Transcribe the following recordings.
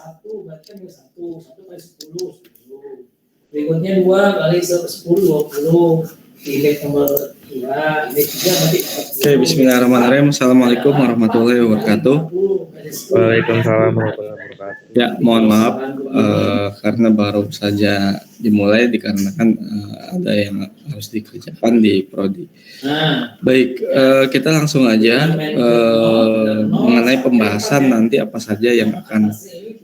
1 berarti kan 1 kali 10. Berikutnya 2 kali 10 20. Indeks nomor 2, indeks 3 berarti 40. Oke, bismillahirrahmanirrahim. Assalamualaikum warahmatullahi wabarakatuh. Waalaikumsalam warahmatullahi wabarakatuh. Ya, mohon maaf karena baru saja dimulai dikarenakan ada yang harus dikerjakan di prodi. Baik, kita langsung aja mengenai pembahasan nanti apa saja yang akan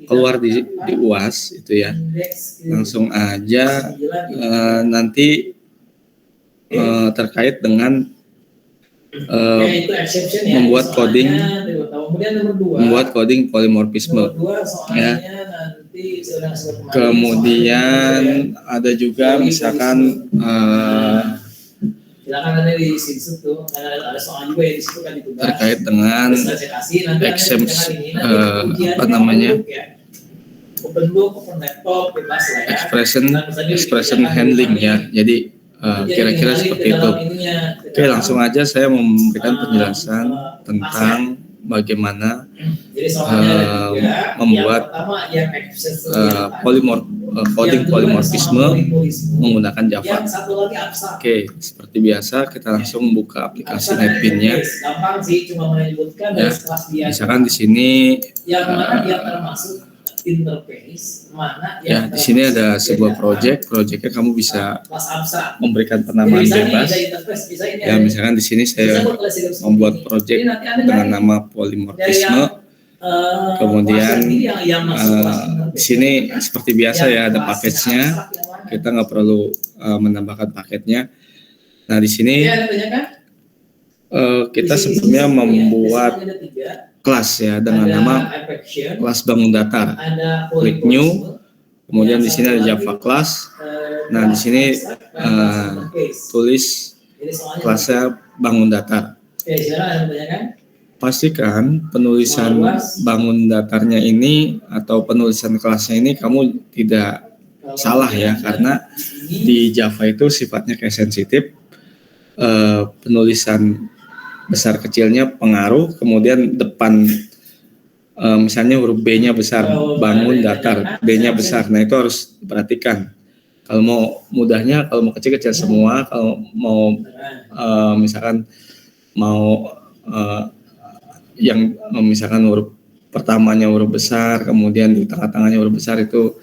keluar di UAS itu ya. Langsung aja nanti terkait dengan membuat coding polimorfisme ya. Kemudian ada juga misalkan terkait dengan expression handling ya. Jadi kira-kira seperti itu. Oke, langsung aja saya memberikan penjelasan tentang bagaimana membuat coding polimorfisme menggunakan Java. Oke, seperti biasa kita langsung buka aplikasi NetBeans-nya. Ya, misalkan di sini ya, di sini ada sebuah proyeknya kamu bisa memberikan penamaan bebas. Ya, misalkan di sini saya membuat proyek dengan nama polimorfisme. Kemudian di sini seperti biasa ya ada package-nya. Kita nggak perlu menambahkan paketnya. Nah, di sini kita sebelumnya membuat kelas ya dengan nama kelas bangun datar. Klik new, kemudian di sini ada Java class. Nah, di sini tulis kelasnya bangun datar. Pastikan penulisan bangun datarnya ini atau penulisan kelasnya ini kamu tidak salah ya, karena di Java itu sifatnya kayak sensitif. Penulisan besar kecilnya pengaruh, kemudian depan misalnya huruf B-nya besar, bangun datar, D-nya besar. Nah, itu harus diperhatikan. Kalau mau mudahnya, kalau mau kecil-kecil semua, kalau mau misalkan mau yang misalkan huruf pertamanya huruf besar, kemudian di tengah-tengahnya huruf besar, itu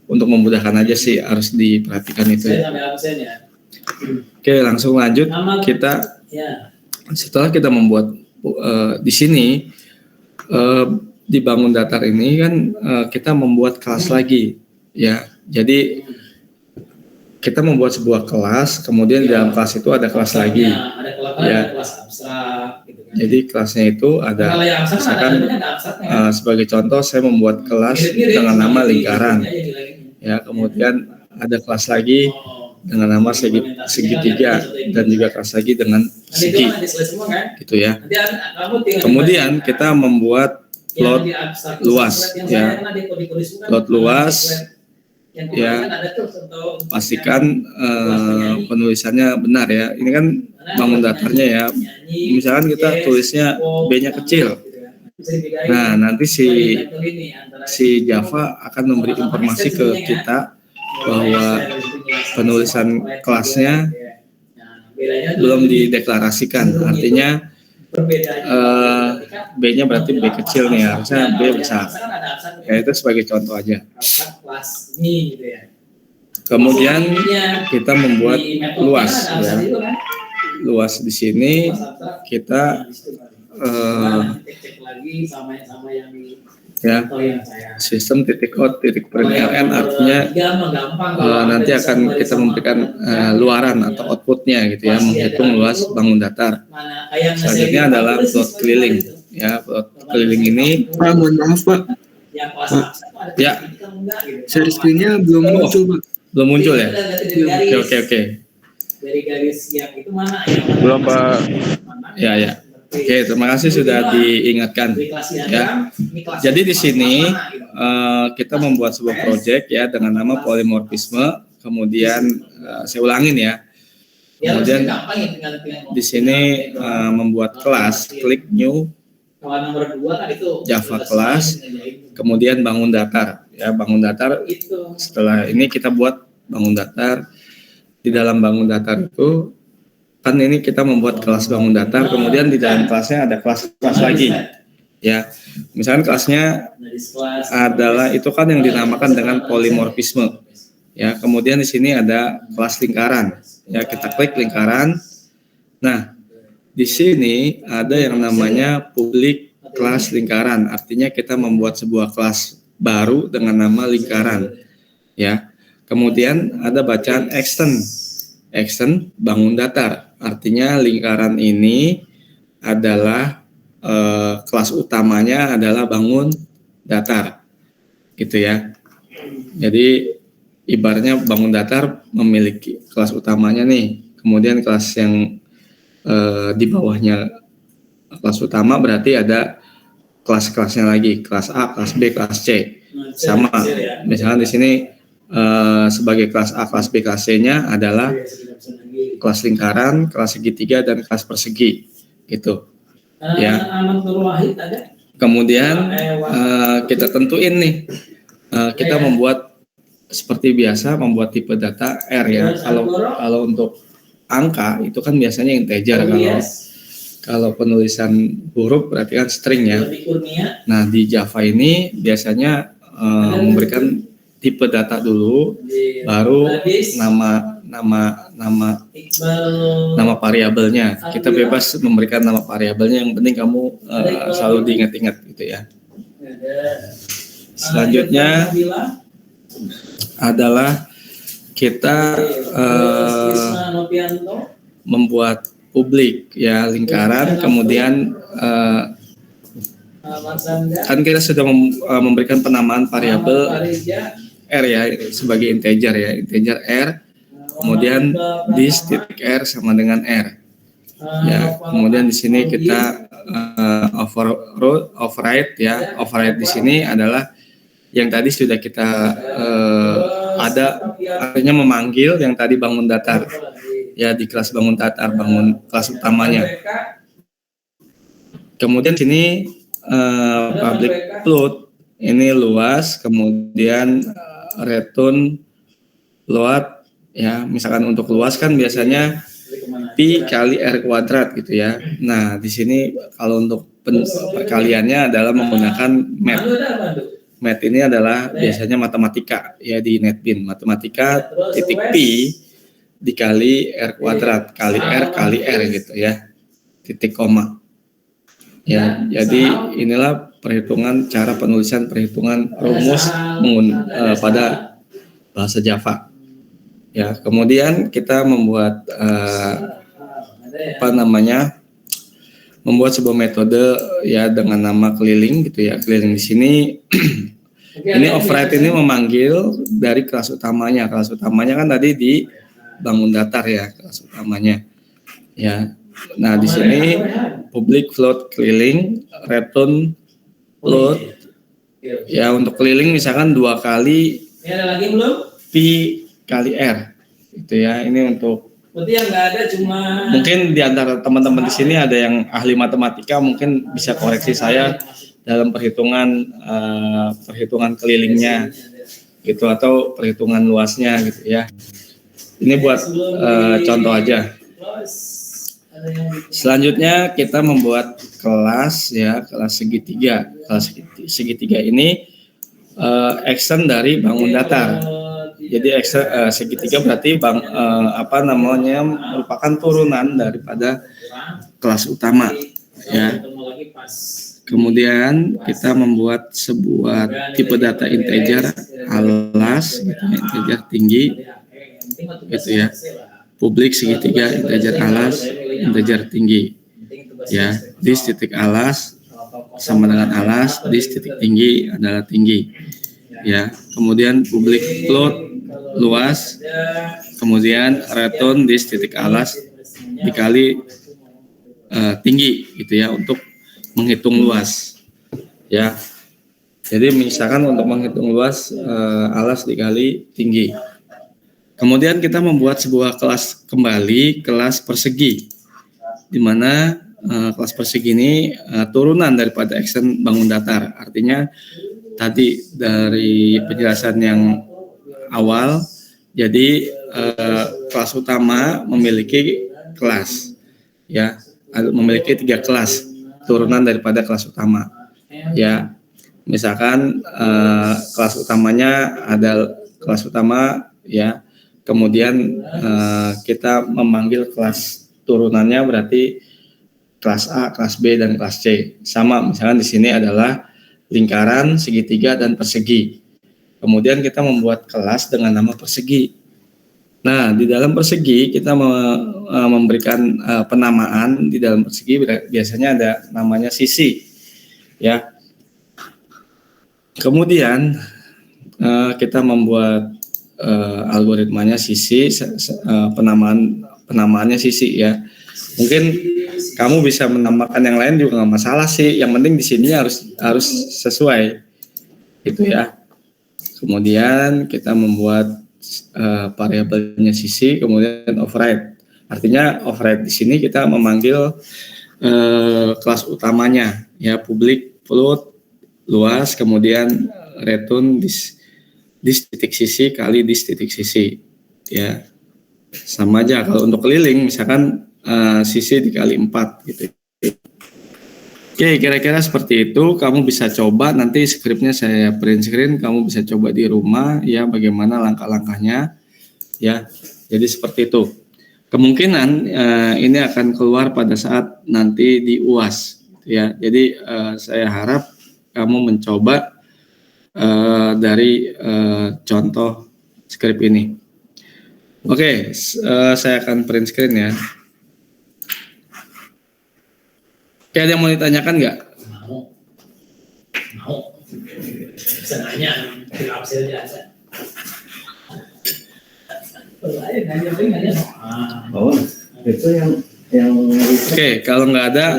untuk memudahkan aja sih, harus diperhatikan itu. Oke, langsung lanjut. Kita setelah kita membuat di sini di bangun datar ini kan kita membuat kelas lagi ya. Jadi kita membuat sebuah kelas, kemudian di dalam kelas itu ada kelas lagi ya. Jadi kelasnya itu ada, misalkan sebagai contoh saya membuat kelas dengan nama lingkaran ya, kemudian ada kelas lagi dengan nama segitiga dan juga kelas lagi dengan segi gitu ya. Kemudian kita membuat plot luas ya, plot luas ya, pastikan penulisannya benar ya. Ini kan bangun datarnya ya, misalkan kita tulisnya B-nya kecil. Nah, nanti si Java akan memberi informasi ke kita bahwa penulisan kelasnya belum dideklarasikan, artinya B-nya berarti B kecil nih, harusnya B besar. Ya, itu sebagai contoh aja. Kemudian kita membuat luas ya. Luas di sini kita ya, sistem titik out titik println, artinya nanti akan kita memberikan luaran atau outputnya gitu ya, menghitung luas bangun datar. Selanjutnya adalah plot keliling ya. Plot keliling ini Mohon maaf Pak, ya, share screen-nya belum muncul Pak. belum muncul ya. Oke. Dari garis yang itu mana Belum Pak. Ya. Oke, terima kasih sudah diingatkan ya. Jadi di sini kita membuat sebuah proyek ya dengan nama polimorfisme. Kemudian saya ulangin ya. Kemudian di sini membuat kelas, klik new, Kawan nomor 2 kan itu Java kelas, kemudian bangun datar. Ya, bangun datar. itu. Setelah ini kita buat bangun datar. Di dalam bangun datar itu kan ini kita membuat kelas bangun datar, kemudian di dalam kelasnya ada kelas-kelas lagi. Ya, misalkan kelasnya adalah itu kan yang dinamakan dengan polimorfisme. Ya, kemudian di sini ada kelas lingkaran. Ya, kita klik lingkaran. Nah, di sini ada yang namanya public kelas lingkaran. Artinya kita membuat sebuah kelas baru dengan nama lingkaran. Ya. Kemudian ada bacaan extend. Extend bangun datar. Artinya lingkaran ini adalah kelas utamanya adalah bangun datar. Gitu ya. Jadi ibaratnya bangun datar memiliki kelas utamanya nih. Kemudian kelas yang di bawahnya kelas utama berarti ada kelas-kelasnya lagi, kelas A, kelas B, kelas C. Sama. Misalnya di sini sebagai kelas A, kelas B, kelas C-nya adalah kelas lingkaran, kelas segitiga, dan kelas persegi. Gitu. Ya. Kemudian kita tentuin nih, kita membuat seperti biasa membuat tipe data R ya. Kalau untuk angka itu kan biasanya integer, kalau penulisan huruf berarti kan string ya. Nah, di Java ini biasanya memberikan tipe data dulu, baru nama variabelnya. Kita bebas memberikan nama variabelnya, yang penting kamu selalu diingat-ingat gitu ya. Selanjutnya adalah kita membuat publik ya lingkaran, kemudian kan kita sudah memberikan penamaan variabel R ya sebagai integer ya, integer R, kemudian this titik R sama dengan R ya, kemudian di sini kita override ya. Override di sini adalah yang tadi sudah kita ada, artinya memanggil yang tadi bangun datar ya, di kelas bangun datar, bangun kelas utamanya. Kemudian sini public float ini luas, kemudian return load ya, misalkan untuk luas kan biasanya pi kali r kuadrat gitu ya. Nah, di sini kalau untuk perkaliannya adalah menggunakan math. Math ini adalah biasanya matematika ya, di NetBeans. Matematika titik pi dikali r kuadrat kali r gitu ya, titik koma ya. Jadi inilah perhitungan, cara penulisan perhitungan rumus pada bahasa Java ya. Kemudian kita membuat membuat sebuah metode ya dengan nama keliling gitu ya. Keliling di sini ini override ini memanggil dari kelas utamanya. Kelas utamanya kan tadi di bangun datar ya, kelas utamanya ya. Nah, di sini public float keliling, return float ya. Untuk keliling misalkan 2 kali pi kali r gitu ya. Ini untuk mungkin di antara teman-teman di sini ada yang ahli matematika, mungkin bisa koreksi saya dalam perhitungan kelilingnya gitu, atau perhitungan luasnya gitu ya. Ini buat contoh aja. Selanjutnya kita membuat kelas ya, kelas segitiga. Kelas segitiga ini extend dari bangun datar. Jadi segitiga berarti merupakan turunan daripada kelas utama ya. Kemudian kita membuat sebuah tipe data integer alas gitu, integer tinggi gitu ya. Publik segitiga integer alas, integer tinggi ya. This titik alas sama dengan alas, this titik tinggi adalah tinggi ya. Kemudian publik float luas, kemudian return this titik alas dikali tinggi gitu ya, untuk menghitung luas ya. Jadi misalkan untuk menghitung luas alas dikali tinggi. Kemudian kita membuat sebuah kelas kembali, kelas persegi, di mana kelas persegi ini turunan daripada action bangun datar. Artinya tadi dari penjelasan yang awal, jadi kelas utama memiliki kelas, ya, memiliki 3 kelas turunan daripada kelas utama, ya. Misalkan kelas utamanya ada kelas utama, ya. Kemudian kita memanggil kelas turunannya berarti kelas A, kelas B, dan kelas C. Sama, misalkan di sini adalah lingkaran, segitiga, dan persegi. Kemudian kita membuat kelas dengan nama persegi. Nah, di dalam persegi kita memberikan penamaan. Di dalam persegi biasanya ada namanya sisi, ya. Kemudian kita membuat algoritmanya sisi, penamaannya sisi, ya. Mungkin kamu bisa menambahkan yang lain juga nggak masalah sih. Yang penting di sini harus sesuai, gitu ya. Kemudian kita membuat variabelnya sisi, kemudian override. Artinya override di sini kita memanggil kelas utamanya, ya, publik, float, luas, kemudian return dis titik sisi kali dis titik sisi, ya. Sama aja kalau untuk keliling misalkan sisi dikali 4 gitu. Oke, kira-kira seperti itu. Kamu bisa coba, nanti skripnya saya print screen, kamu bisa coba di rumah, ya, bagaimana langkah-langkahnya, ya. Jadi seperti itu. Kemungkinan ini akan keluar pada saat nanti di UAS, ya. Jadi saya harap kamu mencoba dari contoh skrip ini. Oke, saya akan print screen, ya. Oke, ada yang mau ditanyakan nggak? Mau. Bisa nanya, tidak bisa aja. Nanya. Oh, itu yang Oke, kalau nggak ada,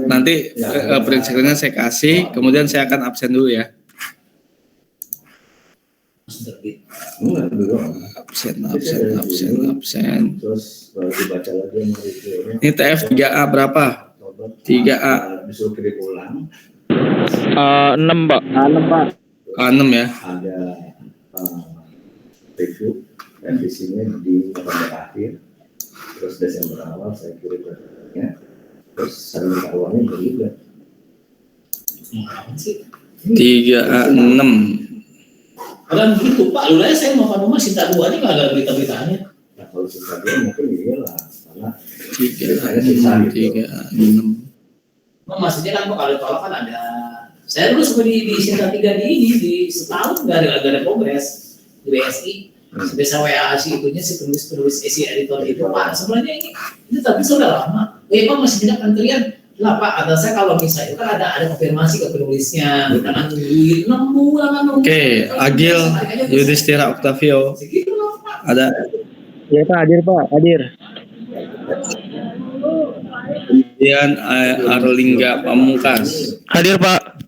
nanti print screen-nya saya kasih, kemudian saya akan absen dulu, ya. enggak dulu. Absen. Terus baru dibaca lagi yang reviewnya. Ini TF 3A berapa? 3A. Disuruh kirim ulang. 6 Pak. 6, ya. Ada review revisinya di November akhir. Terus Desember awal saya kirim ke terus saya minta uangnya juga. 3A6. Kan begitu Pak, dulu saya mau rumah Sinta 2 ini nggak ada berita-beritanya. Nah, kalau Sinta 2 mungkin iyalah, karena 3A6. Nah, maksudnya kan Pak, kalau tolak kan ada. Saya dulu seperti di Sinta 3 di setahun nggak ada progres di BSI. Sampai saya WA itunya si penulis isi editor itu, Pak, sebenarnya ini tapi sudah lama. Pak masih banyak antrian. Lah Pak, kata saya kalau misalnya kan ada konfirmasi ke penulisnya, bukan nungguin 6 bulan. Oke, Agil Yudhistira Octavio. Ada. Ya Pak, hadir. Kemudian Arlingga Pamungkas. Hadir Pak.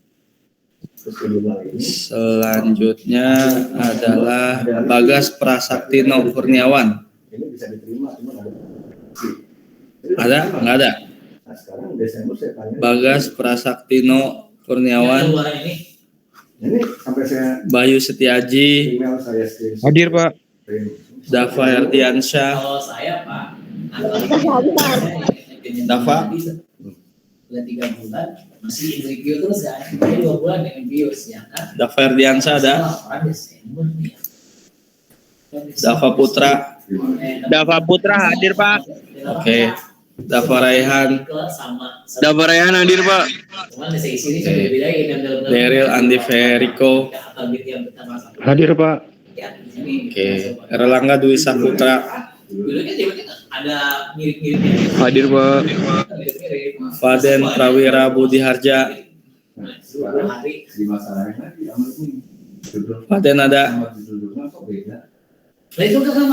Selanjutnya adalah Bagas Prasaktino Kurniawan. ini bisa diterima, cuma Ada? Nggak ada. Nah, sekarang Desember saya tanya. Bagas Prasaktino Kurniawan. Ini sampai saya Bayu Setiaji. email saya screenshot. Hadir Pak. Dava Herdiansyah. Kalau saya Pak, Dava? Udah 3 bulan masih review terus kan? 2 bulan dengan bios ya kan? Dava Herdiansyah ada. Dava Putra. Dava Putra hadir Pak. Oke. Dava Raihan. Dava Raihan hadir Pak. Daryl Andi Feriko. Hadir Pak. Oke. Erlangga Dwi Saputra. Ada mirip-miripnya. Hadir Pak. Faden Prawira Budi Harja. Di masalahnya nanti Faden ada.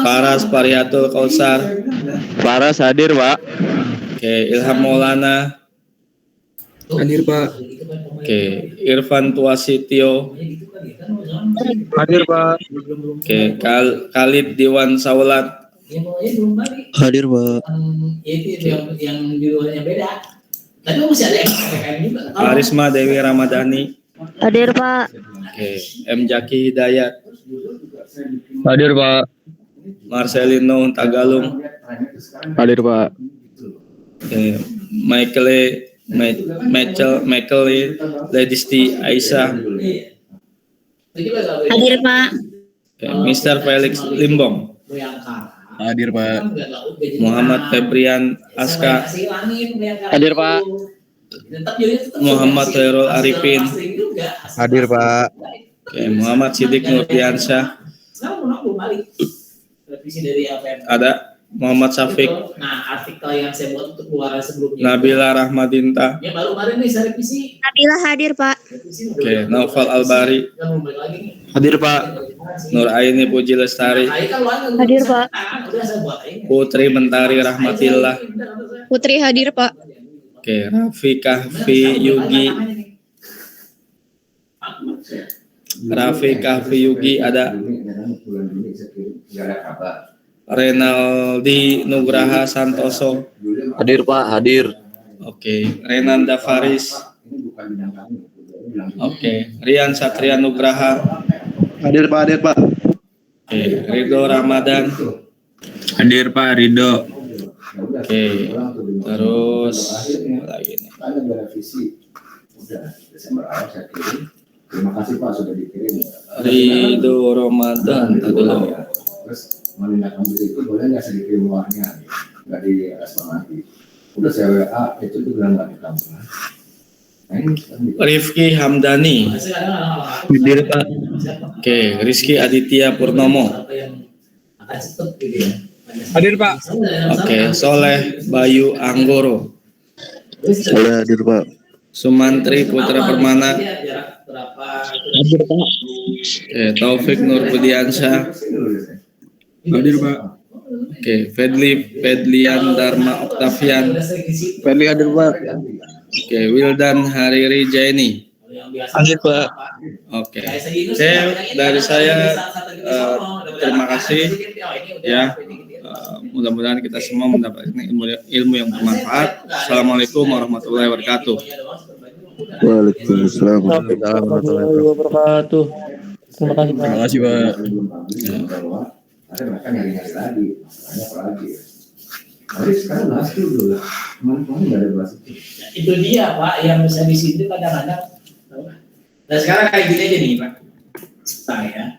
Paras Pariatul Kausar. Paras hadir Pak. Oke. Ilham Maulana. Hadir Pak. Oke. Irfan Tuasitio. Hadir Pak. Oke. Khalid Diwan Saulat. Yang pokoknya belum balik. Hadir Pak. Ya itu yang judulnya beda. Tapi masih ada MKM juga. Arisma Dewi Ramadhani. Hadir Pak. Oke. M Jaki Hidayat. Hadir Pak. Marcelino Tagalung. Hadir Pak. Oke. Michael Ledisti Aisyah. Hadir Pak. Oke. Mr. Felix Limbong. Hadir Pak. Muhammad Febrian Aska. Hadir Pak. Muhammad Khairul Arifin. Hadir Pak. Oke. Muhammad Sidik Nurdiansyah. Sekarang belum balik. Revisi dari apa yang Ada Muhammad Syafiq. Nah, artikel yang saya buat untuk keluaran sebelumnya. Nabila Rahmadinta. Ya baru kemarin nih saya revisi. Nabila hadir Pak. Oke. Naufal Albari. Kan belum balik lagi nih. Hadir Pak. Nur Aini Puji Lestari. Hadir, Pak. Udah saya buat ini. Putri Mentari Rahmatillah. Putri hadir Pak. Oke. Raffi Kahfi Yugi. Raffi Kahfi Yugi ada. Renaldi Nugraha Santoso. Hadir Pak. Hadir. Oke. Renanda Faris. Oke. Rian Satria Nugraha. Hadir Pak. Hadir Pak. Oke. Ridho Ramadan. Hadir Pak Ridho. Oke. Terus apa lagi nih? Ada revisi. Udah Desember awal saya kirim. Terima kasih Pak sudah dikirim. Ridho Ramadan. Tadi dulu. Terus menindaklanjuti itu boleh nggak saya dikirim uangnya? Nggak direspon lagi. Udah saya WA itu juga nggak ditambah. Nah, ini Rifki Hamdani. Hadir Pak. Oke. Rizky Aditya Purnomo. Hadir Pak. Oke. Soleh Bayu Anggoro. Saya hadir Pak. Sumantri Putra Permana. Hadir Pak. Oke. Taufik Nur Budiansyah. Hadir Pak. Oke. Fedlian Dharma Oktavian. Fadli hadir Pak. Oke. Wildan Hariri Jaini. Hadir Pak. Oke. Dari saya terima kasih ya. Mudah-mudahan kita semua mendapatkan ilmu yang bermanfaat. Assalamualaikum warahmatullahi wabarakatuh. Waalaikumsalam warahmatullahi wabarakatuh. Terima kasih Pak. ada mereka nyari-nyari lagi, makanya apa lagi? Tapi sekarang bahas dulu lah, kemarin nggak ada bahas itu. Itu dia Pak, yang bisa di situ kadang-kadang. Nah sekarang kayak gini aja nih Pak, saya